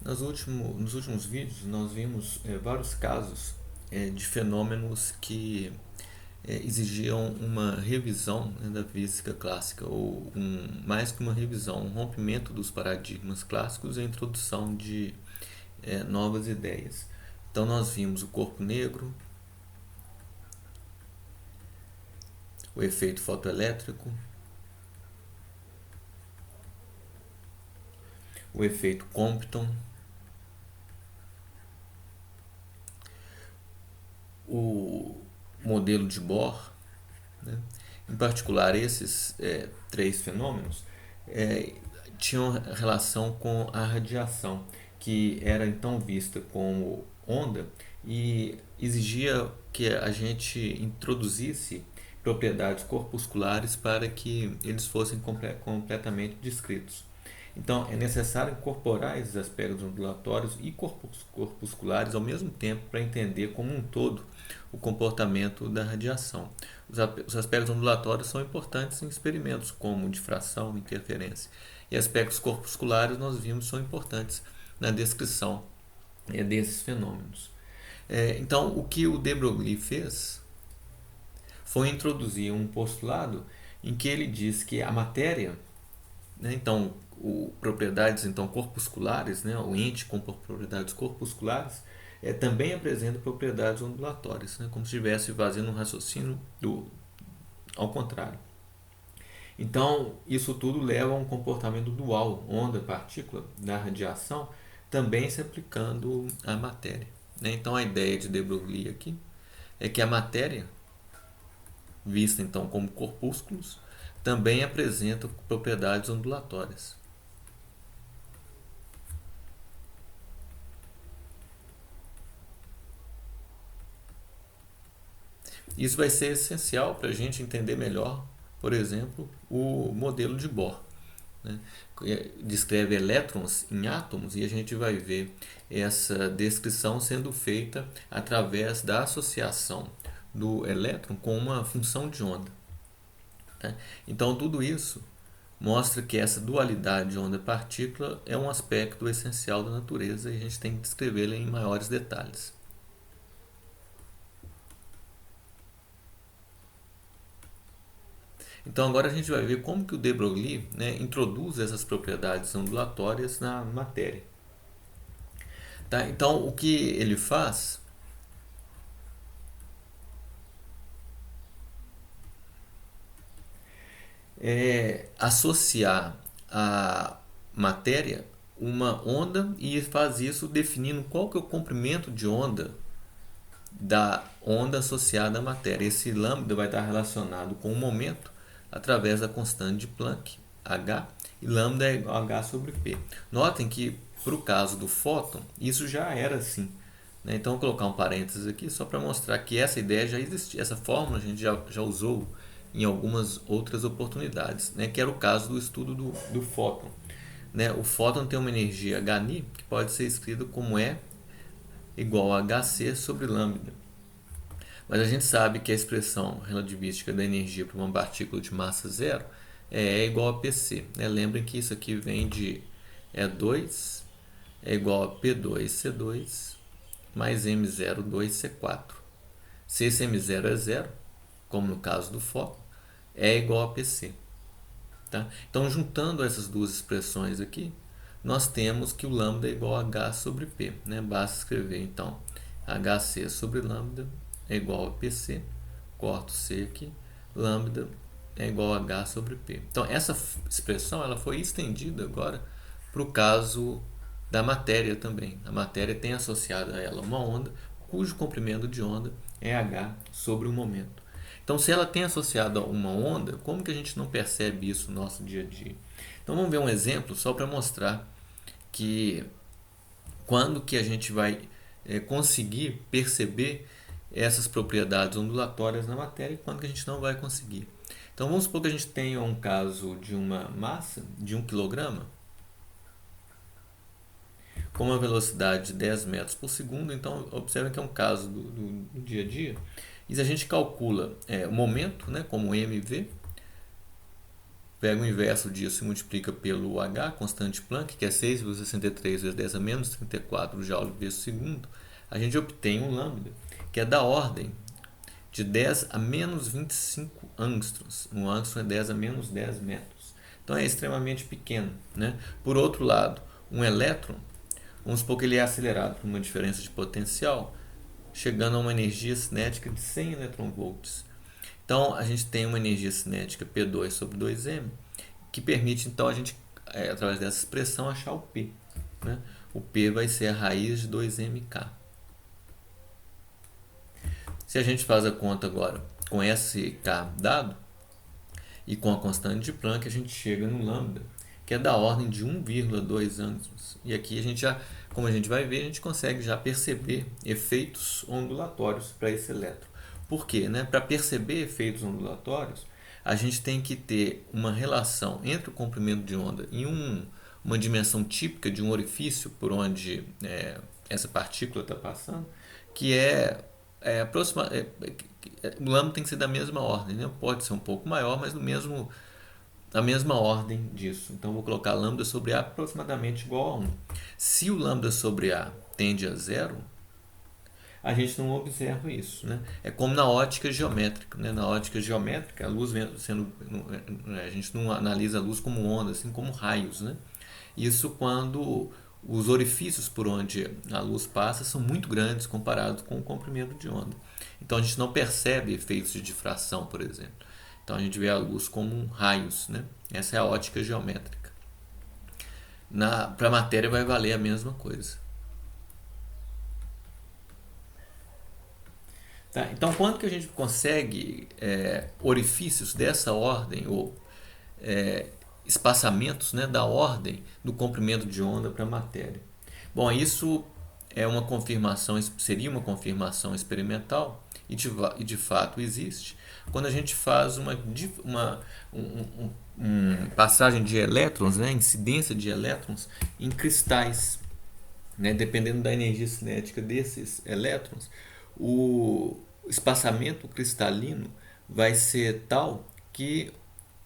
Nos últimos vídeos, nós vimos vários casos de fenômenos que exigiam uma revisão, né, da física clássica, ou mais que uma revisão, um rompimento dos paradigmas clássicos e a introdução de novas ideias. Então, nós vimos o corpo negro, o efeito fotoelétrico, o efeito Compton, o modelo de Bohr, né? Em particular, esses três fenômenos tinham relação com a radiação, que era então vista como onda e exigia que a gente introduzisse propriedades corpusculares para que eles fossem completamente descritos. Então, é necessário incorporar esses aspectos ondulatórios e corpusculares ao mesmo tempo para entender como um todo o comportamento da radiação. Os aspectos ondulatórios são importantes em experimentos como difração, interferência. E aspectos corpusculares, nós vimos, são importantes na descrição desses fenômenos. Então, o que o de Broglie fez foi introduzir um postulado em que ele diz que a matéria, né, então, propriedades então corpusculares, né, o ente com propriedades corpusculares, também apresenta propriedades ondulatórias, né, como se estivesse fazendo um raciocínio ao contrário. Então, isso tudo leva a um comportamento dual, onda-partícula, da radiação, também se aplicando à matéria, né? Então, a ideia de de Broglie aqui é que a matéria, vista então como corpúsculos, também apresenta propriedades ondulatórias. Isso vai ser essencial para a gente entender melhor, por exemplo, o modelo de Bohr, né? Descreve elétrons em átomos e a gente vai ver essa descrição sendo feita através da associação do elétron com uma função de onda, né? Então, tudo isso mostra que essa dualidade onda-partícula é um aspecto essencial da natureza e a gente tem que descrevê-la em maiores detalhes. Então agora a gente vai ver como que o de Broglie, né, introduz essas propriedades ondulatórias na matéria. Tá? Então o que ele faz é associar à matéria uma onda e faz isso definindo qual que é o comprimento de onda da onda associada à matéria. Esse lambda vai estar relacionado com o momento através da constante de Planck, h, e lambda é igual a h sobre p. Notem que, para o caso do fóton, isso já era assim, né? Então, vou colocar um parênteses aqui só para mostrar que essa ideia já existia, essa fórmula a gente já usou em algumas outras oportunidades, né? Que era o caso do estudo do fóton. Né? O fóton tem uma energia hν que pode ser escrito como E igual a hc sobre lambda. Mas a gente sabe que a expressão relativística da energia para uma partícula de massa zero é igual a Pc, né? Lembrem que isso aqui vem de E2 é igual a P2C2 mais M02C4. Se esse M0 é zero, como no caso do fóton, é igual a Pc. Tá? Então, juntando essas duas expressões aqui, nós temos que o lambda é igual a h sobre p. Né? Basta escrever, então, hc sobre lambda é igual a pc, corto c aqui, lambda é igual a h sobre p. Então, essa expressão ela foi estendida agora para o caso da matéria também. A matéria tem associada a ela uma onda, cujo comprimento de onda é h sobre o momento. Então, se ela tem associado a uma onda, como que a gente não percebe isso no nosso dia a dia? Então, vamos ver um exemplo só para mostrar que quando que a gente vai conseguir perceber essas propriedades ondulatórias na matéria e quando que a gente não vai conseguir. Então, vamos supor que a gente tenha um caso de uma massa de 1 kg com uma velocidade de 10 metros por segundo. Então, observem que é um caso do dia a dia. E se a gente calcula o momento, né, como mv, Pega o inverso disso e multiplica pelo H, constante de Planck, que é 6,63 vezes 10 a menos 34 Joule vezes segundo, a gente obtém um lambda, que é da ordem de 10 a menos 25 angstroms. Um angstrom é 10 a menos 10 metros. Então é extremamente pequeno, né? Por outro lado, um elétron, vamos supor que ele é acelerado por uma diferença de potencial, chegando a uma energia cinética de 100 eletronvolts. Então a gente tem uma energia cinética P2 sobre 2m, que permite então a gente, através dessa expressão, achar o P, né? O P vai ser a raiz de 2mk. Se a gente faz a conta agora com esse K dado e com a constante de Planck, a gente chega no lambda, que é da ordem de 1,2 angstroms. E aqui a gente já, como a gente vai ver, a gente consegue já perceber efeitos ondulatórios para esse elétron. Por quê? Né? Para perceber efeitos ondulatórios, a gente tem que ter uma relação entre o comprimento de onda e uma dimensão típica de um orifício por onde essa partícula está passando, que o lambda tem que ser da mesma ordem, né? Pode ser um pouco maior, mas na mesma ordem disso. Então vou colocar lambda sobre A aproximadamente igual a 1. Se o lambda sobre A tende a zero, a gente não observa isso, né? É como na ótica geométrica, né? Na ótica geométrica, a luz a gente não analisa a luz como onda, assim como raios, né? Isso quando os orifícios por onde a luz passa são muito grandes comparados com o comprimento de onda. Então a gente não percebe efeitos de difração, por exemplo. Então a gente vê a luz como raios, né? Essa é a ótica geométrica. Para a matéria vai valer a mesma coisa. Tá? Então, quando que a gente consegue orifícios dessa ordem, ou espaçamentos, né, da ordem do comprimento de onda para a matéria? Bom, isso seria uma confirmação experimental, e de fato existe, quando a gente faz uma passagem de elétrons, né, incidência de elétrons em cristais. Né, dependendo da energia cinética desses elétrons, o espaçamento cristalino vai ser tal que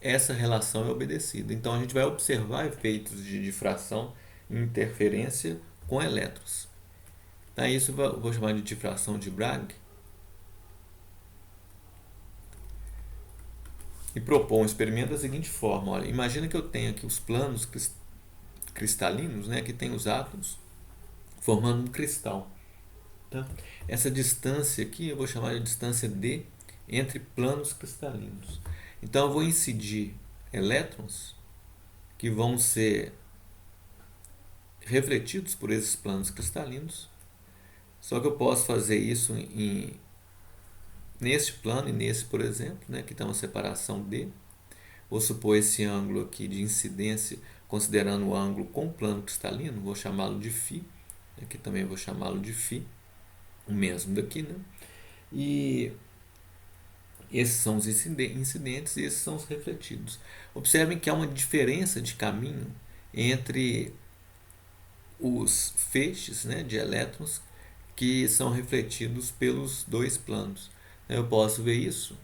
essa relação é obedecida. Então a gente vai observar efeitos de difração e interferência com elétrons. Então, isso eu vou chamar de difração de Bragg. E propor um experimento da seguinte forma: olha, imagina que eu tenho aqui os planos cristalinos, né, que tem os átomos formando um cristal. Tá? Essa distância aqui eu vou chamar de distância D entre planos cristalinos. Então eu vou incidir elétrons que vão ser refletidos por esses planos cristalinos. Só que eu posso fazer isso neste plano e nesse, por exemplo, né, que tem uma separação D. Vou supor esse ângulo aqui de incidência, considerando o ângulo com o plano cristalino, vou chamá-lo de φ. Aqui também vou chamá-lo de φ, o mesmo daqui, né? E esses são os incidentes e esses são os refletidos. Observem que há uma diferença de caminho entre os feixes, né, de elétrons que são refletidos pelos dois planos. Eu posso ver isso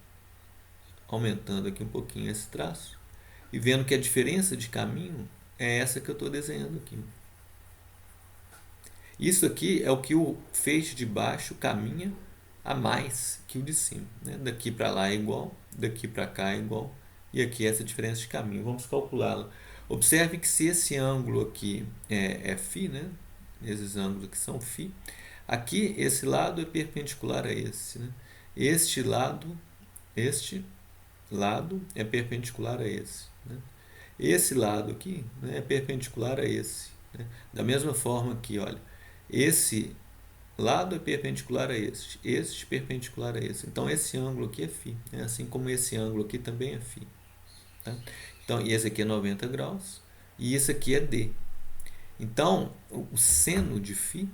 aumentando aqui um pouquinho esse traço e vendo que a diferença de caminho é essa que eu estou desenhando aqui. Isso aqui é o que o feixe de baixo caminha a mais que o de cima. Né? Daqui para lá é igual, daqui para cá é igual, e aqui essa diferença de caminho. Vamos calculá-la. Observe que se esse ângulo aqui é φ, né? Esses ângulos aqui são φ, aqui esse lado é perpendicular a esse. Né? Este lado é perpendicular a esse. Né? Esse lado aqui, né, é perpendicular a esse. Né? Da mesma forma aqui, olha, esse lado é perpendicular a este perpendicular a esse. Então esse ângulo aqui é φ, né? Assim como esse ângulo aqui também é φ. Tá? Então, e esse aqui é 90 graus e esse aqui é D. Então, o seno de φ,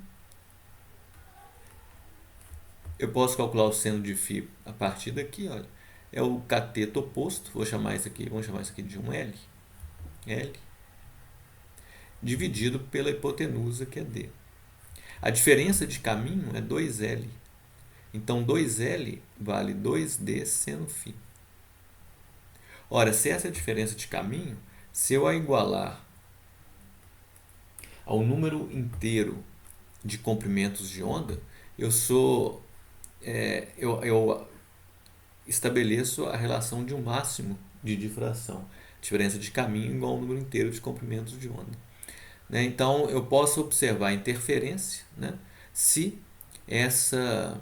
eu posso calcular o seno de φ a partir daqui, olha, é o cateto oposto, vamos chamar isso aqui de um L, dividido pela hipotenusa, que é D. A diferença de caminho é 2L. Então, 2L vale 2D seno φ. Ora, se essa diferença de caminho, se eu a igualar ao número inteiro de comprimentos de onda, eu estabeleço a relação de um máximo de difração, diferença de caminho igual ao número inteiro de comprimentos de onda. Né? Então, eu posso observar a interferência, né? Se essa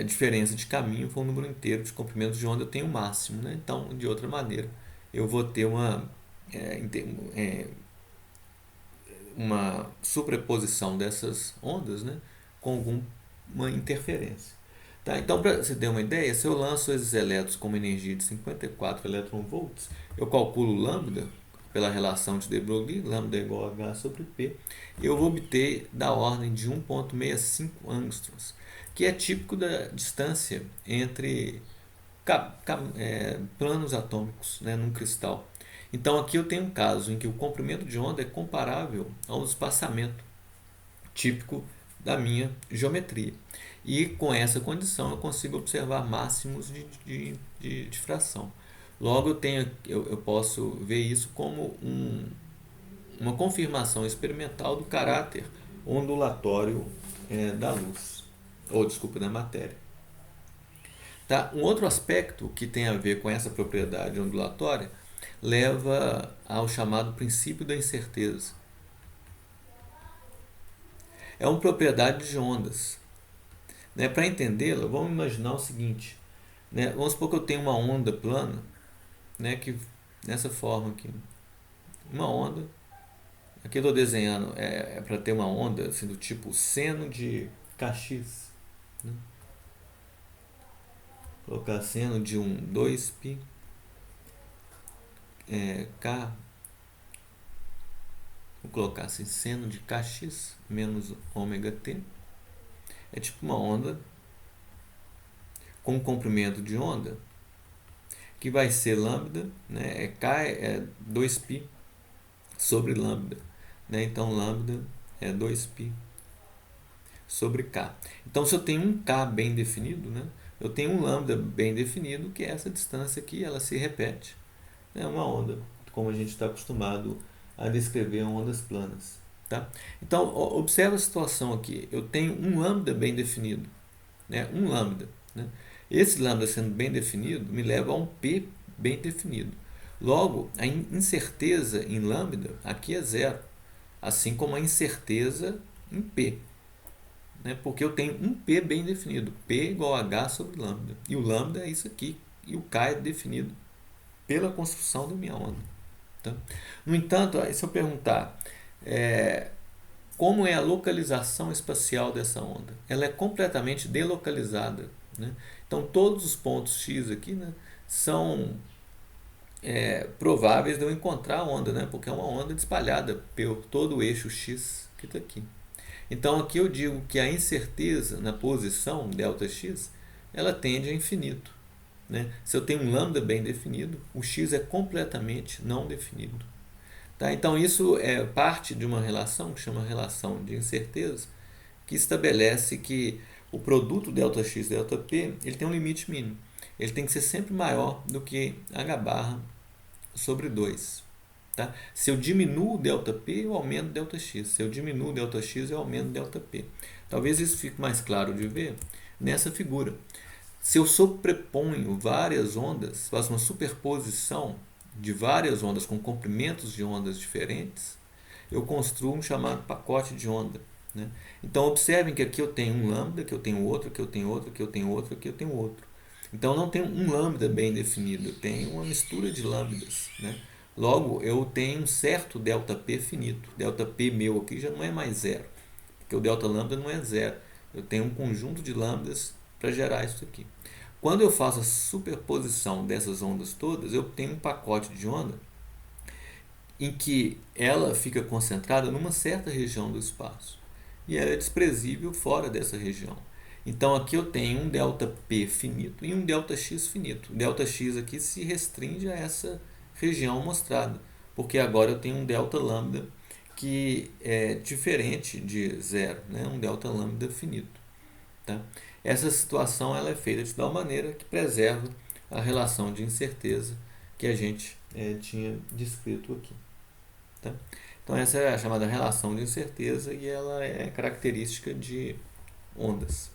diferença de caminho for um número inteiro de comprimentos de onda, eu tenho o máximo. Né? Então, de outra maneira, eu vou ter uma sobreposição dessas ondas, né? Com alguma interferência. Tá? Então, para você ter uma ideia, se eu lanço esses elétrons com uma energia de 54 eletronvolts, eu calculo lambda pela relação de de Broglie, lambda é igual a H sobre P, eu vou obter da ordem de 1,65 angstroms, que é típico da distância entre planos atômicos, né, num cristal. Então aqui eu tenho um caso em que o comprimento de onda é comparável ao espaçamento típico da minha geometria. E com essa condição eu consigo observar máximos de difração. Logo eu posso ver isso como uma confirmação experimental do caráter ondulatório da luz, ou desculpa, da matéria. Tá? Um outro aspecto que tem a ver com essa propriedade ondulatória leva ao chamado princípio da incerteza. É uma propriedade de ondas. Né? Para entendê-la, vamos imaginar o seguinte. Né? Vamos supor que eu tenho uma onda plana, né? Que, nessa forma aqui. Uma onda. Aqui eu estou desenhando para ter uma onda assim, do tipo seno de Kx. Né? Colocar seno de 2π K. Vou colocar assim, seno de Kx menos ômega t. É tipo uma onda com comprimento de onda que vai ser lambda, né? K é 2π sobre lambda. Né? Então, lambda é 2π sobre K. Então, se eu tenho um K bem definido, né? Eu tenho um lambda bem definido, que é essa distância aqui, ela se repete. É uma onda, como a gente está acostumado a descrever ondas planas. Tá? Então, observa a situação aqui. Eu tenho um lambda bem definido. Né? Um lambda. Né? Esse lambda sendo bem definido me leva a um P bem definido. Logo, a incerteza em lambda aqui é zero. Assim como a incerteza em P. Né? Porque eu tenho um P bem definido. P igual a H sobre lambda. E o lambda é isso aqui. E o K é definido pela construção da minha onda. Tá? No entanto, se eu perguntar como é a localização espacial dessa onda, ela é completamente delocalizada. Né? Então, todos os pontos X aqui, né, são prováveis de eu encontrar a onda, né? Porque é uma onda espalhada por todo o eixo X que está aqui. Então, aqui eu digo que a incerteza na posição ΔX, ela tende a infinito. Né? Se eu tenho um lambda bem definido, o x é completamente não definido. Tá? Então, isso é parte de uma relação que chama relação de incerteza, que estabelece que o produto ΔX e ΔP ele tem um limite mínimo. Ele tem que ser sempre maior do que h barra sobre 2. Tá? Se eu diminuo o ΔP, eu aumento o ΔX. Se eu diminuo o ΔX, eu aumento o ΔP. Talvez isso fique mais claro de ver nessa figura. Se eu sobreponho várias ondas, faço uma superposição de várias ondas com comprimentos de ondas diferentes, eu construo um chamado pacote de onda. Né? Então, observem que aqui eu tenho um lambda, que eu tenho outro, que eu tenho outro, que eu tenho outro, que eu tenho outro. Então, eu não tenho um lambda bem definido, eu tenho uma mistura de lambdas. Né? Logo, eu tenho um certo ΔP finito. ΔP meu aqui já não é mais zero, porque o delta lambda não é zero. Eu tenho um conjunto de lambdas para gerar isso aqui. Quando eu faço a superposição dessas ondas todas, eu tenho um pacote de onda em que ela fica concentrada numa certa região do espaço e ela é desprezível fora dessa região. Então aqui eu tenho um ΔP finito e um ΔX finito. O ΔX aqui se restringe a essa região mostrada, porque agora eu tenho um delta lambda que é diferente de zero, né? Um delta lambda finito. Tá? Essa situação ela é feita de tal maneira que preserva a relação de incerteza que a gente tinha descrito aqui. Tá? Então essa é a chamada relação de incerteza e ela é característica de ondas.